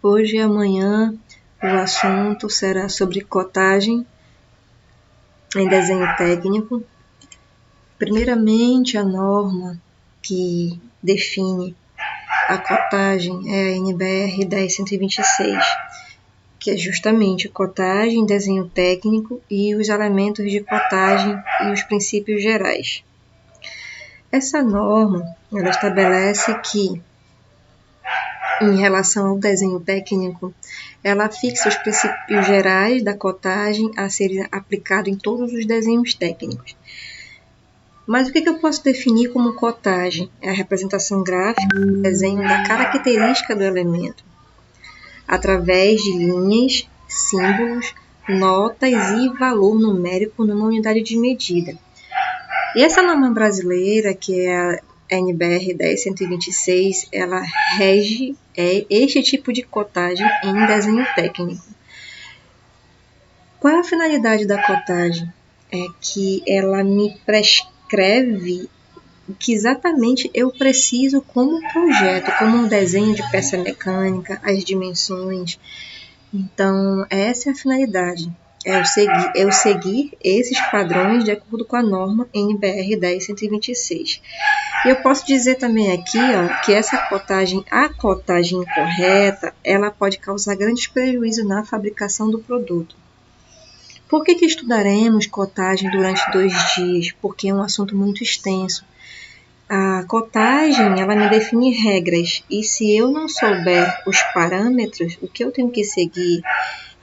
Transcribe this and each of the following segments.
Hoje e amanhã o assunto será sobre cotagem em desenho técnico. Primeiramente, a norma que define a cotagem é a NBR 10126, que é justamente cotagem, desenho técnico e os elementos de cotagem e os princípios gerais. Essa norma, ela estabelece que, em relação ao desenho técnico, ela fixa os princípios gerais da cotagem a serem aplicados em todos os desenhos técnicos. Mas o que eu posso definir como cotagem? É a representação gráfica do desenho da característica do elemento, através de linhas, símbolos, notas e valor numérico numa unidade de medida. E essa norma brasileira, que é a NBR 10126, ela rege este tipo de cotagem em desenho técnico. Qual é a finalidade da cotagem? É que ela me prescreve o que exatamente eu preciso como projeto, como um desenho de peça mecânica, as dimensões. Então, essa é a finalidade. É eu seguir esses padrões de acordo com a norma NBR 10126. E eu posso dizer também aqui, que a cotagem incorreta, ela pode causar grandes prejuízos na fabricação do produto. Por que estudaremos cotagem durante 2 dias? Porque é um assunto muito extenso. A cotagem, ela me define regras, e se eu não souber os parâmetros, o que eu tenho que seguir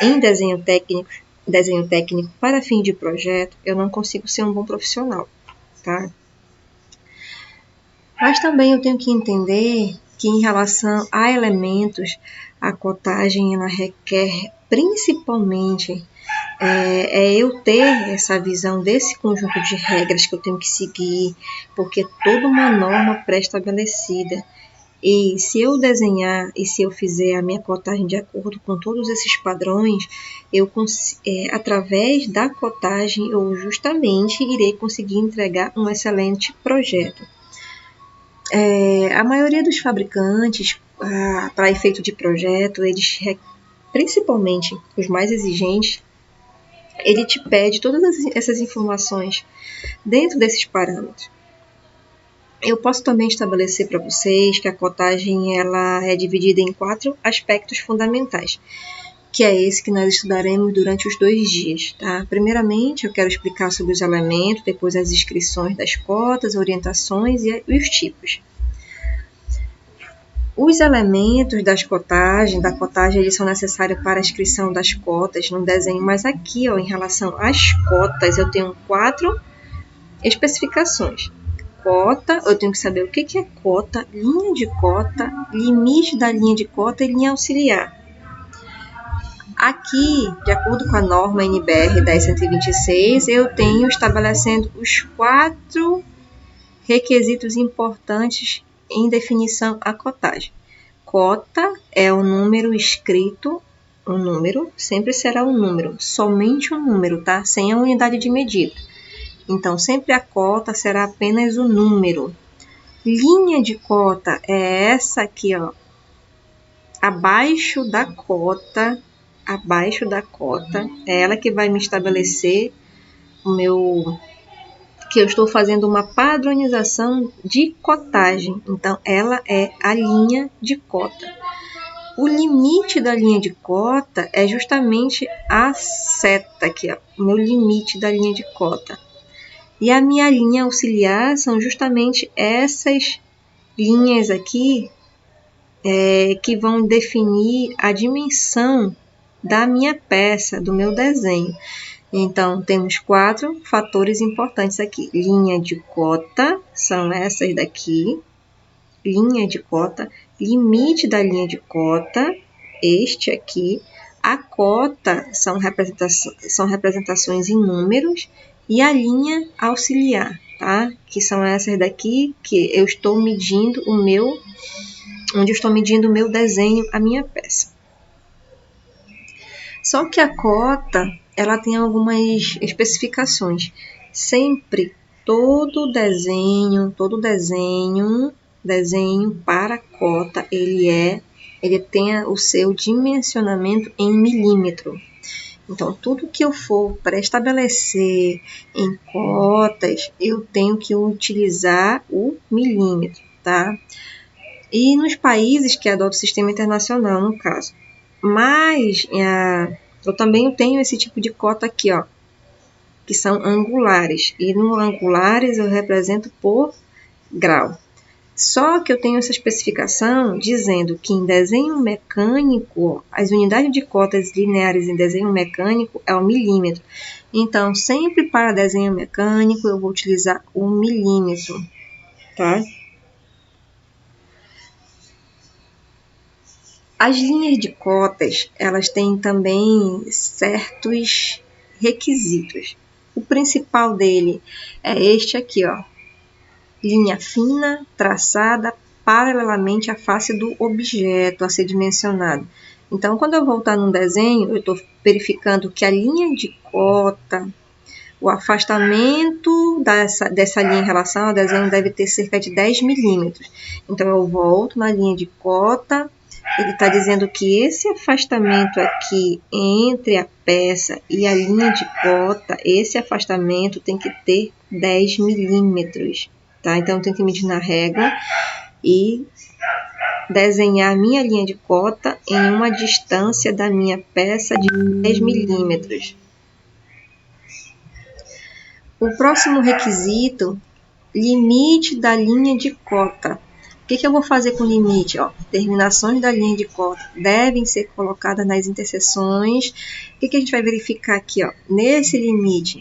em desenho técnico para fim de projeto, eu não consigo ser um bom profissional, tá? Mas também eu tenho que entender que, em relação a elementos, a cotagem ela requer principalmente eu ter essa visão desse conjunto de regras que eu tenho que seguir, porque toda uma norma pré-estabelecida. E se eu desenhar e se eu fizer a minha cotagem de acordo com todos esses padrões, através da cotagem eu justamente irei conseguir entregar um excelente projeto. A maioria dos fabricantes, para efeito de projeto, eles, principalmente os mais exigentes, ele te pede todas essas informações dentro desses parâmetros. Eu posso também estabelecer para vocês que a cotagem ela é dividida em 4 aspectos fundamentais, que é esse que nós estudaremos durante os 2 dias. Tá? Primeiramente, eu quero explicar sobre os elementos, depois as inscrições das cotas, orientações e os tipos. Os elementos da cotagem, eles são necessários para a inscrição das cotas no desenho, mas aqui, em relação às cotas, eu tenho 4 especificações. Cota, eu tenho que saber o que é cota, linha de cota, limite da linha de cota e linha auxiliar. Aqui, de acordo com a norma NBR 10126, eu tenho estabelecendo os 4 requisitos importantes em definição à cotagem. Cota é o número escrito, um número, sempre será um número, somente um número, tá? Sem a unidade de medida. Então, sempre a cota será apenas o número. Linha de cota é essa aqui, abaixo da cota, é ela que vai me estabelecer que eu estou fazendo uma padronização de cotagem. Então, ela é a linha de cota. O limite da linha de cota é justamente a seta aqui, o meu limite da linha de cota. E a minha linha auxiliar são justamente essas linhas aqui que vão definir a dimensão da minha peça, do meu desenho. Então, temos 4 fatores importantes aqui. Linha de cota, são essas daqui. Linha de cota, limite da linha de cota, este aqui. A cota são representações em números e a linha auxiliar, tá? Que são essas daqui que eu estou medindo onde eu estou medindo o meu desenho, a minha peça. Só que a cota, ela tem algumas especificações. Sempre todo desenho para cota, ele é ele tenha o seu dimensionamento em milímetro. Então, tudo que eu for pré-estabelecer em cotas, eu tenho que utilizar o milímetro, tá? E nos países que adotam o sistema internacional, no caso. Mas eu também tenho esse tipo de cota aqui, ó, que são angulares. E no angulares eu represento por grau. Só que eu tenho essa especificação dizendo que em desenho mecânico, as unidades de cotas lineares em desenho mecânico é o milímetro. Então, sempre para desenho mecânico, eu vou utilizar o milímetro, tá? As linhas de cotas, elas têm também certos requisitos. O principal dele é este aqui, ó. Linha fina, traçada paralelamente à face do objeto a ser dimensionado. Então, quando eu voltar num desenho, eu estou verificando que a linha de cota, o afastamento dessa linha em relação ao desenho deve ter cerca de 10 milímetros. Então, eu volto na linha de cota, ele está dizendo que esse afastamento aqui entre a peça e a linha de cota, esse afastamento tem que ter 10 milímetros. Tá? Então, eu tenho que medir na régua e desenhar a minha linha de cota em uma distância da minha peça de 10 milímetros. O próximo requisito, limite da linha de cota. O que eu vou fazer com o limite? Ó, terminações da linha de cota devem ser colocadas nas interseções. O que a gente vai verificar aqui? Ó? Nesse limite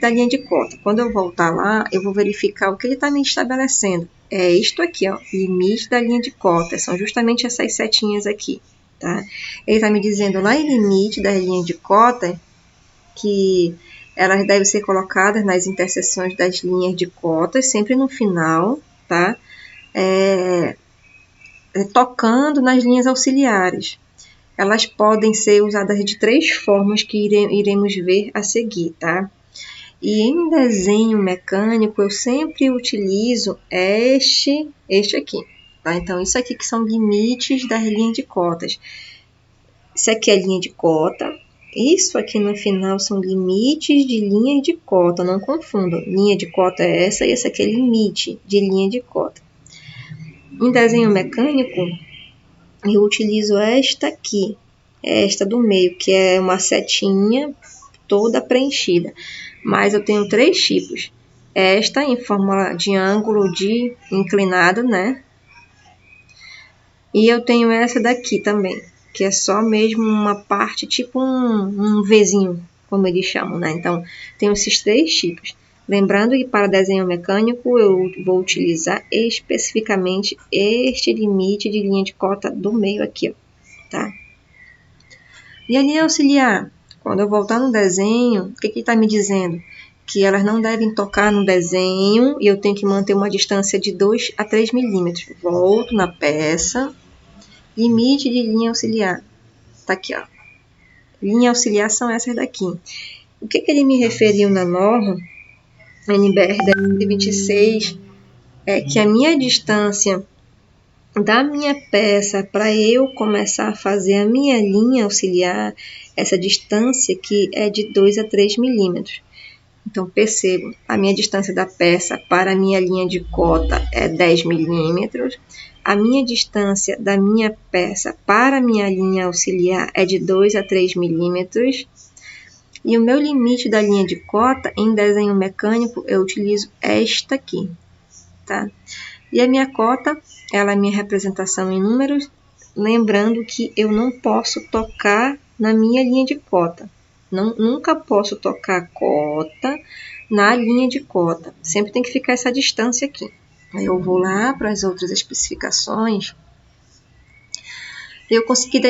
da linha de cota. Quando eu voltar lá, eu vou verificar o que ele está me estabelecendo. É isto aqui, ó, limite da linha de cota. São justamente essas setinhas aqui. Tá? Ele está me dizendo lá em limite da linha de cota que elas devem ser colocadas nas interseções das linhas de cotas, sempre no final, tá? Tocando nas linhas auxiliares. Elas podem ser usadas de 3 formas que iremos ver a seguir, tá? E em desenho mecânico, eu sempre utilizo este aqui, tá? Então, isso aqui que são limites das linhas de cotas. Isso aqui é linha de cota. Isso aqui no final são limites de linha de cota, não confundam. Linha de cota é essa e essa aqui é limite de linha de cota. Em desenho mecânico, eu utilizo esta aqui, esta do meio, que é uma setinha toda preenchida. Mas eu tenho 3 tipos. Esta em forma de ângulo de inclinado, né? E eu tenho essa daqui também, que é só mesmo uma parte, tipo um Vzinho, como eles chamam, né? Então, tenho esses 3 tipos. Lembrando que para desenho mecânico eu vou utilizar especificamente este limite de linha de cota do meio aqui, ó, tá? E a linha auxiliar, quando eu voltar no desenho, o que ele está me dizendo? Que elas não devem tocar no desenho e eu tenho que manter uma distância de 2 a 3 milímetros. Volto na peça. Limite de linha auxiliar. Tá aqui, ó. Linha auxiliar são essas daqui. O que ele me referiu na norma, NBR 1026, é que a minha distância da minha peça para eu começar a fazer a minha linha auxiliar, essa distância aqui é de 2 a 3 milímetros. Então, percebo, a minha distância da peça para a minha linha de cota é 10 milímetros. A minha distância da minha peça para a minha linha auxiliar é de 2 a 3 milímetros. E o meu limite da linha de cota, em desenho mecânico, eu utilizo esta aqui, tá? E a minha cota, ela é a minha representação em números, lembrando que eu não posso tocar na minha linha de cota. Nunca posso tocar cota na linha de cota. Sempre tem que ficar essa distância aqui. Aí eu vou lá para as outras especificações. Eu consegui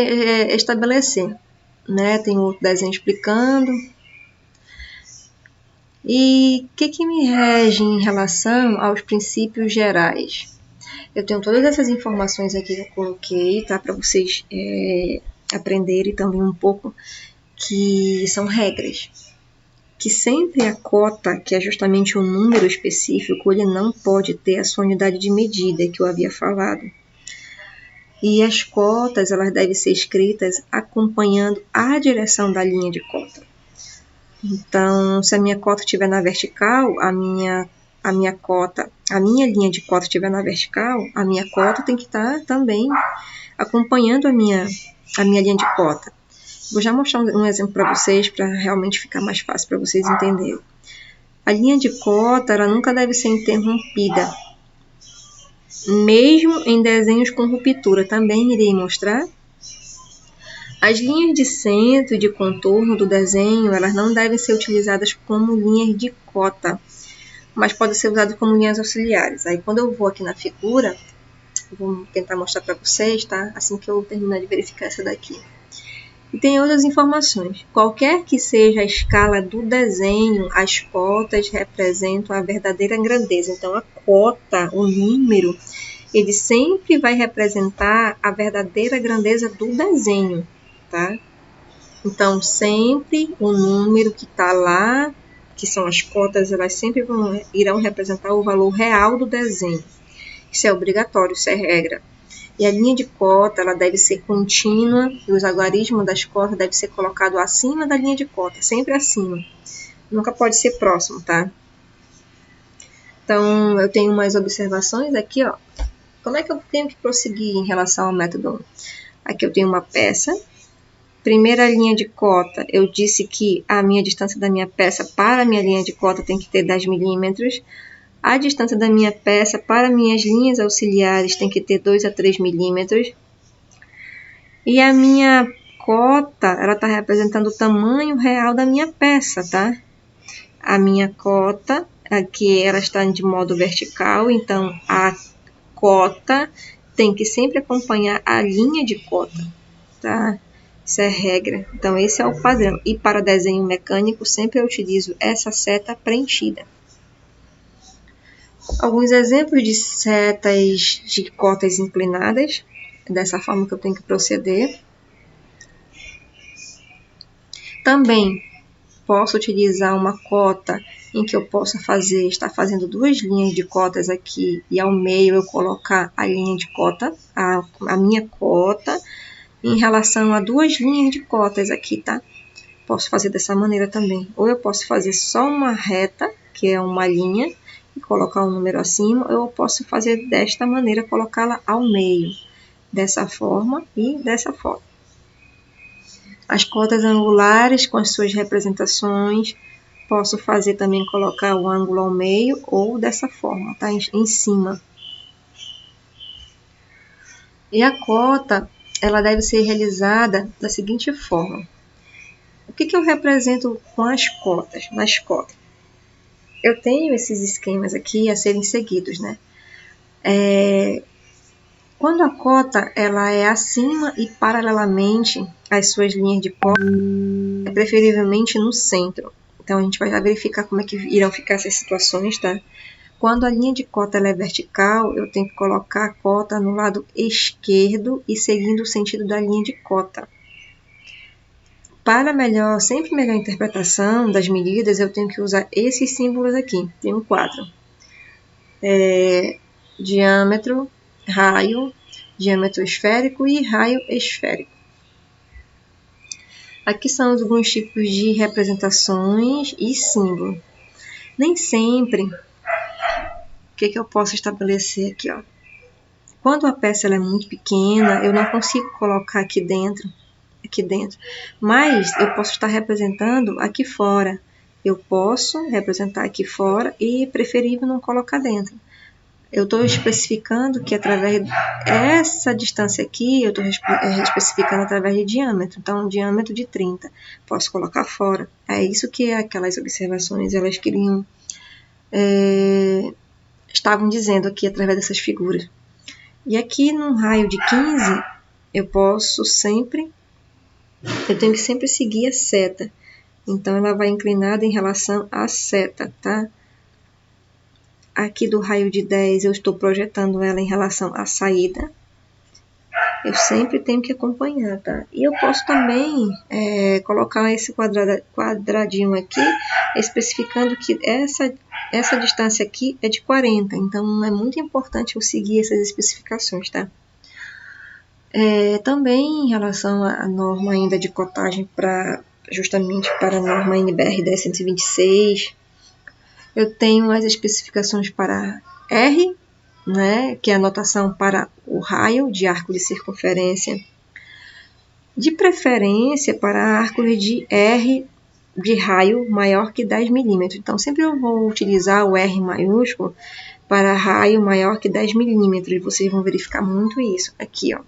estabelecer, né? Tem outro desenho explicando. E o que me rege em relação aos princípios gerais? Eu tenho todas essas informações aqui que eu coloquei, tá? Para vocês aprenderem também um pouco, que são regras. Que sempre a cota, que é justamente um número específico, ele não pode ter a sua unidade de medida que eu havia falado. E as cotas, elas devem ser escritas acompanhando a direção da linha de cota. Então, se a minha cota estiver na vertical, a minha linha de cota estiver na vertical, a minha cota tem que estar também acompanhando a minha linha de cota. Vou já mostrar um exemplo para vocês, para realmente ficar mais fácil para vocês entenderem. A linha de cota, ela nunca deve ser interrompida, mesmo em desenhos com ruptura. Também irei mostrar. As linhas de centro e de contorno do desenho, elas não devem ser utilizadas como linhas de cota, mas podem ser usadas como linhas auxiliares. Aí, quando eu vou aqui na figura, eu vou tentar mostrar para vocês, tá? Assim que eu terminar de verificar essa daqui. E tem outras informações. Qualquer que seja a escala do desenho, as cotas representam a verdadeira grandeza. Então, a cota, o número, ele sempre vai representar a verdadeira grandeza do desenho, tá? Então, sempre o número que está lá, que são as cotas, elas sempre irão representar o valor real do desenho. Isso é obrigatório, isso é regra. E a linha de cota, ela deve ser contínua e os algarismos das cotas devem ser colocados acima da linha de cota, sempre acima. Nunca pode ser próximo, tá? Então, eu tenho umas observações aqui, ó. Como é que eu tenho que prosseguir em relação ao método 1? Aqui eu tenho uma peça. Primeira linha de cota, eu disse que a minha distância da minha peça para a minha linha de cota tem que ter 10 milímetros. A distância da minha peça para minhas linhas auxiliares tem que ter 2 a 3 milímetros. E a minha cota, ela está representando o tamanho real da minha peça, tá? A minha cota, aqui ela está de modo vertical, então a cota tem que sempre acompanhar a linha de cota, tá? Isso é regra. Então, esse é o padrão. E para desenho mecânico, sempre eu utilizo essa seta preenchida. Alguns exemplos de setas de cotas inclinadas. Dessa forma que eu tenho que proceder. Também posso utilizar uma cota em que eu possa estar fazendo duas linhas de cotas aqui e ao meio eu colocar a linha de cota, a minha cota, em relação a duas linhas de cotas aqui, tá? Posso fazer dessa maneira também. Ou eu posso fazer só uma reta, que é uma linha, e colocar um número acima, ou eu posso fazer desta maneira, colocá-la ao meio, dessa forma e dessa forma. As cotas angulares com as suas representações, posso fazer também colocar o ângulo ao meio ou dessa forma, tá? Em cima. E a cota, ela deve ser realizada da seguinte forma. O que eu represento com as cotas? Nas cotas. Eu tenho esses esquemas aqui a serem seguidos, né? Quando a cota ela é acima e paralelamente às suas linhas de cota, é preferivelmente no centro. Então, a gente vai verificar como é que irão ficar essas situações, tá? Quando a linha de cota ela é vertical, eu tenho que colocar a cota no lado esquerdo e seguindo o sentido da linha de cota. Para sempre melhor interpretação das medidas, eu tenho que usar esses símbolos aqui. Tem um quadro. Diâmetro, raio, diâmetro esférico e raio esférico. Aqui são alguns tipos de representações e símbolo. Nem sempre, o que eu posso estabelecer aqui, ó? Quando a peça ela é muito pequena, eu não consigo colocar aqui dentro, mas eu posso estar representando aqui fora. Eu posso representar aqui fora e preferível não colocar dentro. Eu estou especificando que através dessa distância aqui, eu estou especificando através de diâmetro. Então, um diâmetro de 30. Posso colocar fora. É isso que aquelas observações elas queriam, estavam dizendo aqui através dessas figuras. E aqui num raio de 15, eu tenho que sempre seguir a seta. Então, ela vai inclinada em relação à seta, tá? Aqui do raio de 10, eu estou projetando ela em relação à saída. Eu sempre tenho que acompanhar, tá? E eu posso também colocar esse quadradinho aqui, especificando que essa distância aqui é de 40. Então, é muito importante eu seguir essas especificações, tá? Também em relação à norma ainda de cotagem justamente para a norma NBR 10.126, eu tenho as especificações para R, né, que é a notação para o raio de arco de circunferência, de preferência para arcos de R de raio maior que 10 milímetros. Então, sempre eu vou utilizar o R maiúsculo para raio maior que 10 milímetros. E vocês vão verificar muito isso. Aqui, ó.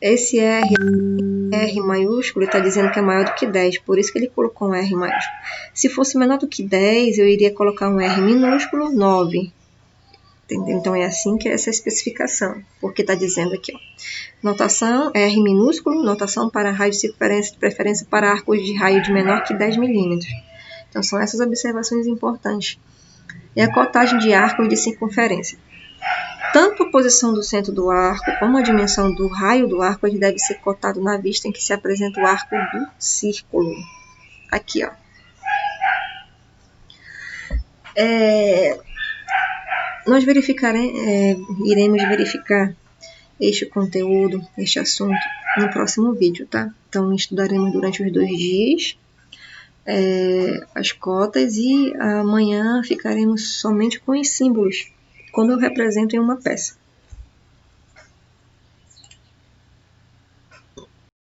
Esse R maiúsculo está dizendo que é maior do que 10, por isso que ele colocou um R maiúsculo. Se fosse menor do que 10, eu iria colocar um R minúsculo 9. Entendeu? Então, é assim que é essa especificação, porque está dizendo aqui, ó, notação R minúsculo, notação para raio de circunferência, de preferência para arcos de raio de menor que 10 milímetros. Então, são essas observações importantes. E a cotagem de arcos de circunferência. Tanto a posição do centro do arco como a dimensão do raio do arco ele deve ser cotado na vista em que se apresenta o arco do círculo. Aqui, ó. Nós iremos verificar este conteúdo, este assunto, no próximo vídeo, tá? Então, estudaremos durante os 2 dias as cotas e amanhã ficaremos somente com os símbolos, como eu represento em uma peça.